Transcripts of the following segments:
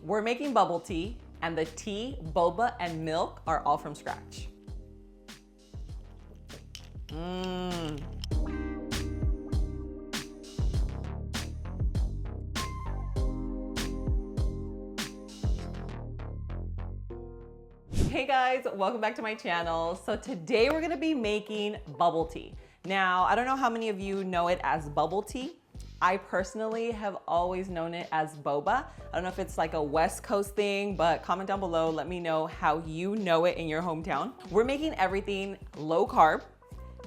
we're making bubble tea, and the tea, boba, and milk are all from scratch. Hey guys, welcome back to my channel. So today we're gonna be making bubble tea. Now, I don't know how many of you know it as bubble tea. I personally have always known it as boba. I don't know if it's like a West Coast thing, but comment down below, let me know how you know it in your hometown. We're making everything low carb,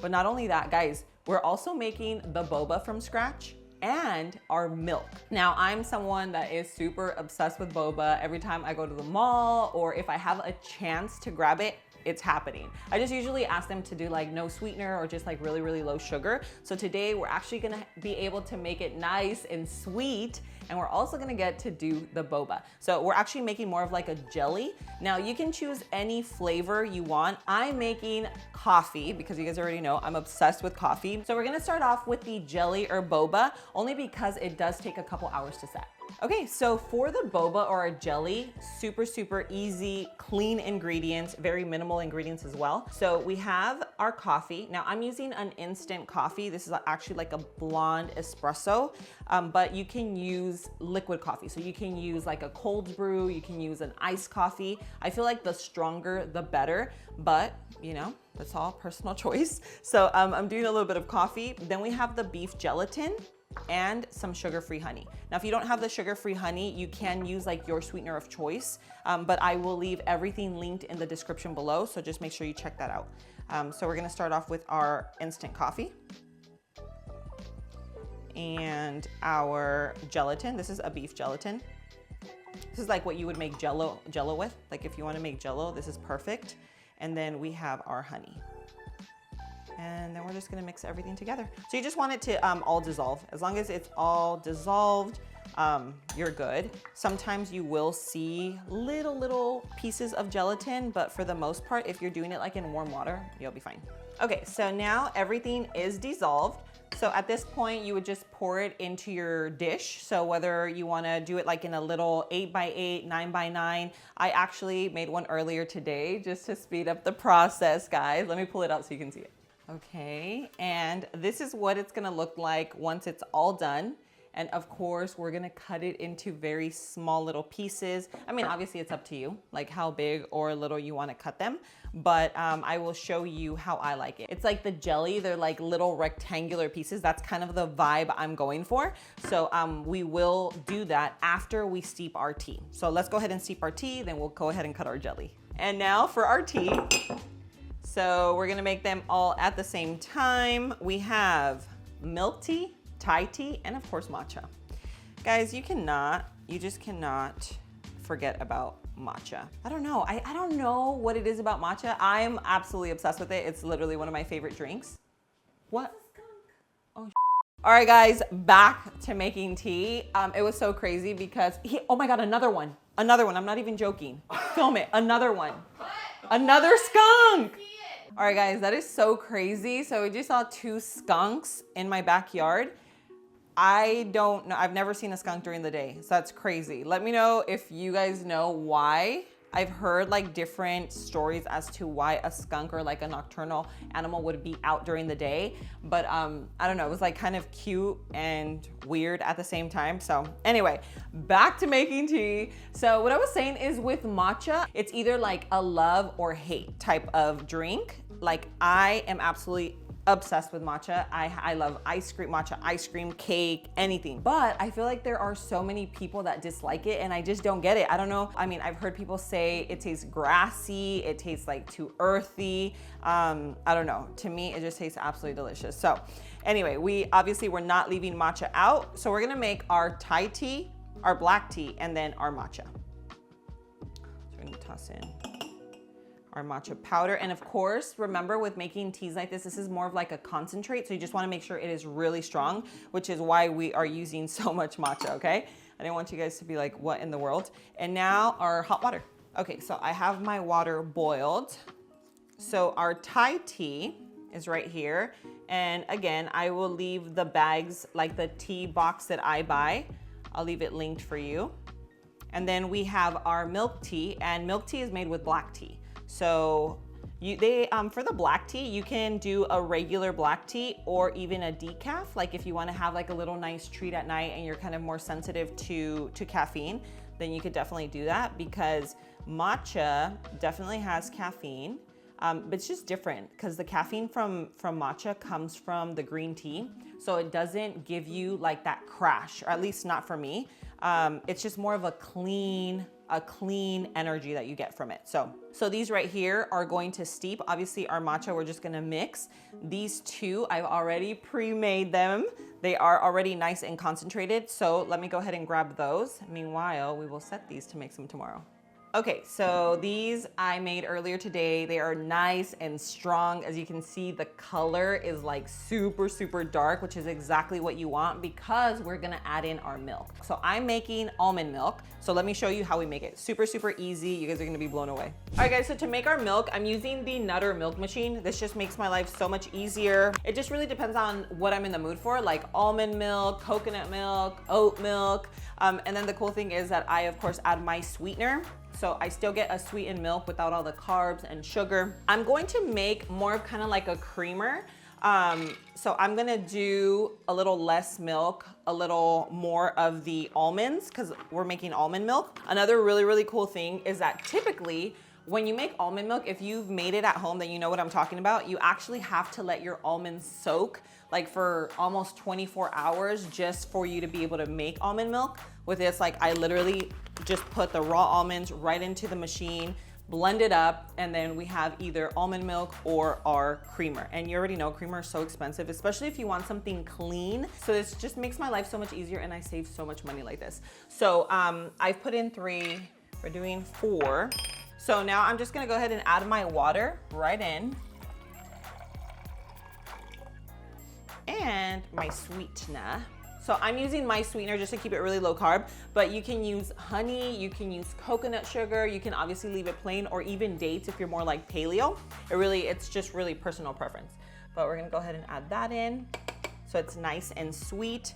but not only that, guys, we're also making the boba from scratch and our milk. Now, I'm someone that is super obsessed with boba. Every time I go to the mall or if I have a chance to grab it, it's happening. I just usually ask them to do like no sweetener or just like really, really low sugar. So today we're actually gonna be able to make it nice and sweet, and we're also gonna get to do the boba. So we're actually making more of like a jelly. Now you can choose any flavor you want. I'm making coffee because you guys already know I'm obsessed with coffee. So we're gonna start off with the jelly or boba only because it does take a couple hours to set. Okay, so for the boba or a jelly, super, super easy, clean ingredients, very minimal ingredients as well. So we have our coffee. Now I'm using an instant coffee. This is actually like a blonde espresso, but you can use liquid coffee. So you can use like a cold brew, you can use an iced coffee. I feel like the stronger, the better, but you know, that's all personal choice. So I'm doing a little bit of coffee. Then we have the beef gelatin and some sugar-free honey. Now, if you don't have the sugar-free honey, you can use like your sweetener of choice, but I will leave everything linked in the description below, so just make sure you check that out. So we're gonna start off with our instant coffee and our gelatin. This is a beef gelatin. This is like what you would make jello with. Like if you wanna make jello, this is perfect. And then we have our honey. And then we're just gonna mix everything together. So you just want it to all dissolve. As long as it's all dissolved, you're good. Sometimes you will see little pieces of gelatin, but for the most part, if you're doing it like in warm water, you'll be fine. Okay, so now everything is dissolved. So at this point, you would just pour it into your dish. So whether you wanna do it like in a little 8x8, 9x9, I actually made one earlier today just to speed up the process, guys. Let me pull it out so you can see it. Okay, and this is what it's gonna look like once it's all done. And of course, we're gonna cut it into very small little pieces. I mean, obviously it's up to you, like how big or little you wanna cut them, but I will show you how I like it. It's like the jelly, they're like little rectangular pieces. That's kind of the vibe I'm going for. So we will do that after we steep our tea. So let's go ahead and steep our tea, then we'll go ahead and cut our jelly. And now for our tea. So we're gonna make them all at the same time. We have milk tea, Thai tea, and of course matcha. Guys, you just cannot forget about matcha. I don't know, I don't know what it is about matcha. I'm absolutely obsessed with it. It's literally one of my favorite drinks. What? Oh, all right guys, back to making tea. It was so crazy because oh my God, another one, I'm not even joking. Film it, another one. Another skunk. All right guys, that is so crazy. So we just saw 2 skunks in my backyard. I don't know, I've never seen a skunk during the day, so that's crazy. Let me know if you guys know why. I've heard like different stories as to why a skunk or like a nocturnal animal would be out during the day, but I don't know, it was like kind of cute and weird at the same time. So anyway, back to making tea. So what I was saying is with matcha, it's either like a love or hate type of drink. Like I am absolutely obsessed with matcha. I love matcha ice cream, cake, anything. But I feel like there are so many people that dislike it and I just don't get it. I don't know. I mean, I've heard people say it tastes grassy, it tastes like too earthy. I don't know. To me, it just tastes absolutely delicious. So anyway, we're not leaving matcha out. So we're gonna make our Thai tea, our black tea, and then our matcha. So we're gonna toss in our matcha powder. And of course, remember with making teas like this is more of like a concentrate. So you just wanna make sure it is really strong, which is why we are using so much matcha, okay? I didn't want you guys to be like, what in the world? And now our hot water. Okay, so I have my water boiled. So our Thai tea is right here. And again, I will leave the bags, like the tea box that I buy, I'll leave it linked for you. And then we have our milk tea, and milk tea is made with black tea. So for the black tea, you can do a regular black tea or even a decaf. Like if you want to have like a little nice treat at night and you're kind of more sensitive to caffeine, then you could definitely do that, because matcha definitely has caffeine, but it's just different because the caffeine from matcha comes from the green tea. So it doesn't give you like that crash, or at least not for me. It's just more of a clean energy that you get from it. So these right here are going to steep. Obviously our matcha, we're just gonna mix. These two, I've already pre-made them. They are already nice and concentrated. So let me go ahead and grab those. Meanwhile, we will set these to make some tomorrow. Okay, so these I made earlier today. They are nice and strong. As you can see, the color is like super, super dark, which is exactly what you want because we're gonna add in our milk. So I'm making almond milk. So let me show you how we make it. Super, super easy. You guys are gonna be blown away. All right guys, so to make our milk, I'm using the Nutter milk machine. This just makes my life so much easier. It just really depends on what I'm in the mood for, like almond milk, coconut milk, oat milk. And then the cool thing is that I, of course, add my sweetener. So I still get a sweetened milk without all the carbs and sugar. I'm going to make more of kind of like a creamer. So I'm gonna do a little less milk, a little more of the almonds, because we're making almond milk. Another really, really cool thing is that typically when you make almond milk, if you've made it at home, then you know what I'm talking about. You actually have to let your almonds soak like for almost 24 hours just for you to be able to make almond milk. With this, like I literally just put the raw almonds right into the machine, blend it up, and then we have either almond milk or our creamer. And you already know creamer is so expensive, especially if you want something clean. So this just makes my life so much easier and I save so much money like this. So I've put in 3, we're doing 4. So now I'm just gonna go ahead and add my water right in. And my sweetener. So I'm using my sweetener just to keep it really low carb, but you can use honey, you can use coconut sugar, you can obviously leave it plain, or even dates if you're more like paleo. It's just really personal preference. But we're gonna go ahead and add that in so it's nice and sweet.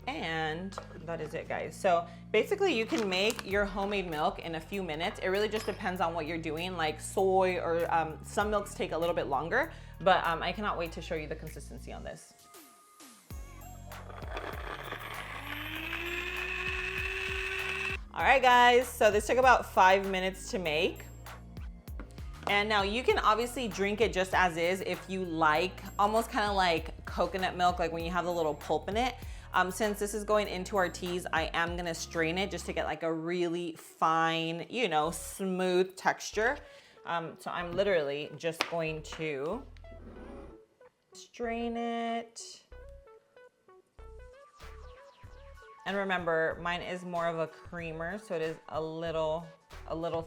And that is it, guys. So basically you can make your homemade milk in a few minutes. It really just depends on what you're doing, like soy or some milks take a little bit longer, but I cannot wait to show you the consistency on this. All right, guys, so this took about 5 minutes to make. And now you can obviously drink it just as is if you like, almost kind of like coconut milk, like when you have the little pulp in it. Since this is going into our teas, I am gonna strain it just to get like a really fine, you know, smooth texture. So I'm literally just going to strain it. And remember, mine is more of a creamer, so it is a little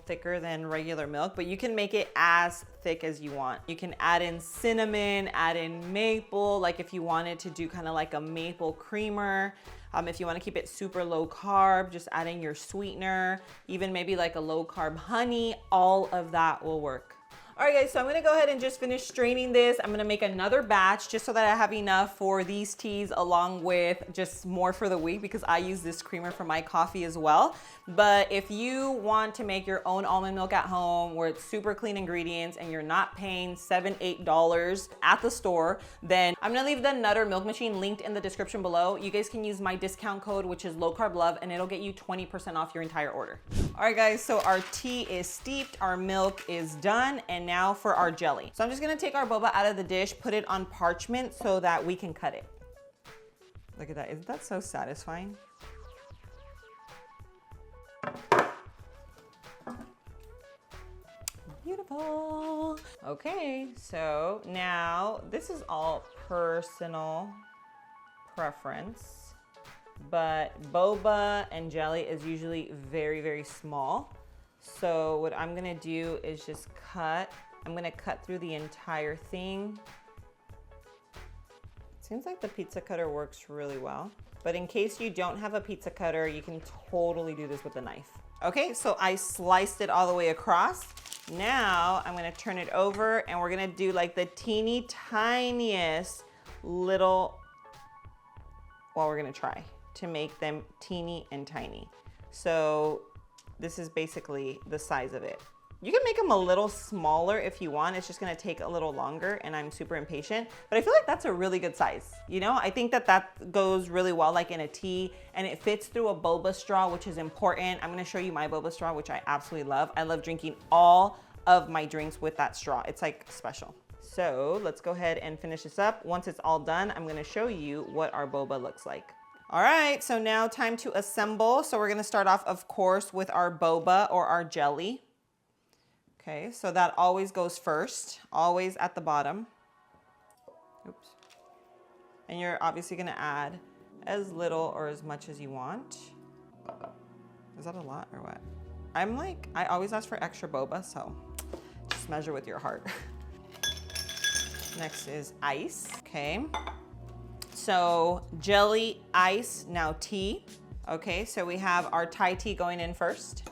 thicker than regular milk, but you can make it as thick as you want. You can add in cinnamon, add in maple, like if you wanted to do kind of like a maple creamer. If you want to keep it super low carb, just adding your sweetener, even maybe like a low carb honey, all of that will work. All right, guys, so I'm gonna go ahead and just finish straining this. I'm gonna make another batch just so that I have enough for these teas along with just more for the week, because I use this creamer for my coffee as well. But if you want to make your own almond milk at home where it's super clean ingredients and you're not paying $7, $8 at the store, then I'm gonna leave the Nutter milk machine linked in the description below. You guys can use my discount code, which is LowCarbLove, and it'll get you 20% off your entire order. All right, guys, so our tea is steeped, our milk is done, and now for our jelly. So I'm just gonna take our boba out of the dish, put it on parchment so that we can cut it. Look at that, isn't that so satisfying? Beautiful. Okay, so now this is all personal preference, but boba and jelly is usually very, very small. So what I'm gonna do is just cut. I'm gonna cut through the entire thing. Seems like the pizza cutter works really well, but in case you don't have a pizza cutter, you can totally do this with a knife. Okay, so I sliced it all the way across. Now I'm gonna turn it over and we're gonna do like the teeny tiniest little, well, we're gonna try to make them teeny and tiny. So this is basically the size of it. You can make them a little smaller if you want. It's just gonna take a little longer and I'm super impatient, but I feel like that's a really good size. You know, I think that that goes really well like in a tea, and it fits through a boba straw, which is important. I'm gonna show you my boba straw, which I absolutely love. I love drinking all of my drinks with that straw. It's like special. So let's go ahead and finish this up. Once it's all done, I'm gonna show you what our boba looks like. All right, so now time to assemble. So we're gonna start off, of course, with our boba or our jelly. Okay, so that always goes first, always at the bottom. Oops. And you're obviously gonna add as little or as much as you want. Is that a lot or what? I always ask for extra boba, so just measure with your heart. Next is ice, okay. So jelly, ice, now tea. Okay, so we have our Thai tea going in first.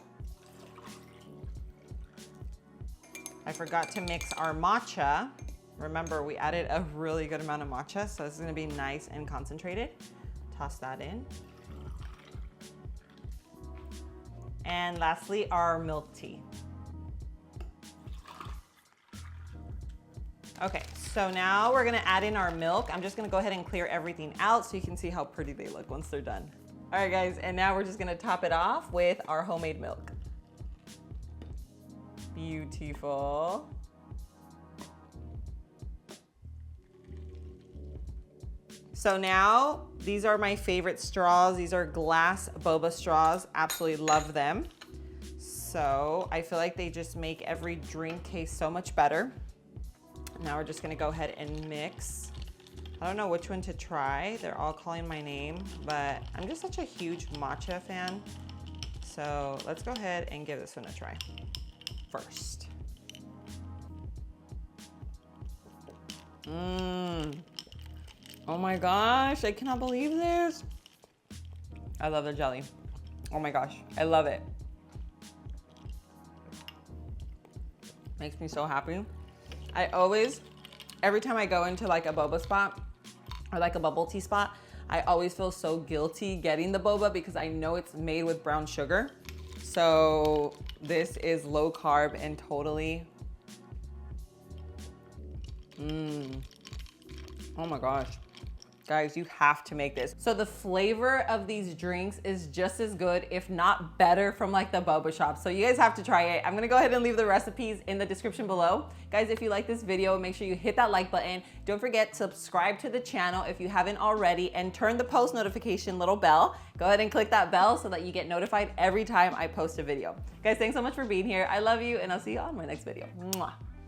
I forgot to mix our matcha. Remember, we added a really good amount of matcha, so this is gonna be nice and concentrated. Toss that in. And lastly, our milk tea. Okay, so now we're gonna add in our milk. I'm just gonna go ahead and clear everything out so you can see how pretty they look once they're done. All right, guys, and now we're just gonna top it off with our homemade milk. Beautiful. So now these are my favorite straws. These are glass boba straws. Absolutely love them. So I feel like they just make every drink taste so much better. Now we're just gonna go ahead and mix. I don't know which one to try. They're all calling my name, but I'm just such a huge matcha fan. So let's go ahead and give this one a try first. Oh my gosh, I cannot believe this. I love the jelly. Oh my gosh, I love it. Makes me so happy. I always, every time I go into like a boba spot or like a bubble tea spot, I always feel so guilty getting the boba because I know it's made with brown sugar. So this is low carb and totally, oh my gosh. Guys, you have to make this. So the flavor of these drinks is just as good, if not better, from like the boba shop. So you guys have to try it. I'm gonna go ahead and leave the recipes in the description below. Guys, if you like this video, make sure you hit that like button. Don't forget to subscribe to the channel if you haven't already, and turn the post notification little bell. Go ahead and click that bell so that you get notified every time I post a video. Guys, thanks so much for being here. I love you, and I'll see you on my next video. Mwah.